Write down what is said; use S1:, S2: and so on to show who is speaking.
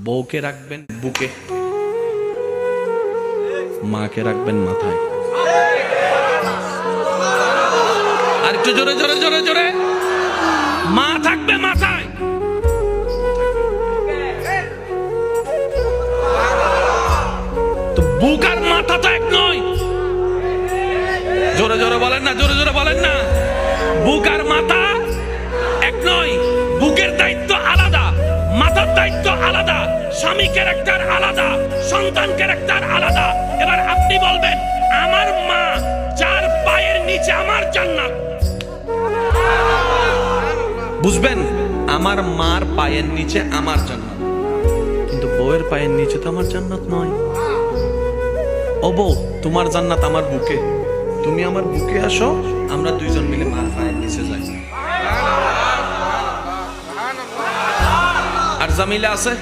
S1: বউকে রাখবেন বুকে, মাকে রাখবেন মাথায়। আর একটু জোরে জোরে জোরে জোরে, মা থাকবে মাথায়। তো বুক আর মাথা তো এক নয়। জোরে জোরে বলেন না, জোরে জোরে বলেন না। বুক আর মাথা এক নয়। বুকের দায়িত্ব আলাদা, মাথার দায়িত্ব আলাদা, স্বামী ক্যারেক্টার আলাদা, সন্তান ক্যারেক্টার আলাদা। এবার আপনি বলবেন আমার মা যার পায়ের নিচে আমার জান্নাত। বুঝবেন, আমার মার পায়ের নিচে আমার জান্নাত, কিন্তু বউয়ের পায়ের নিচে তো আমার জান্নাত নয়। ও বউ, তোমার জান্নাত আমার বুকে, তুমি আমার বুকে আসো, আমরা দুইজন মিলে মার পায়ের নিচে যাই। আর জামিলা আছে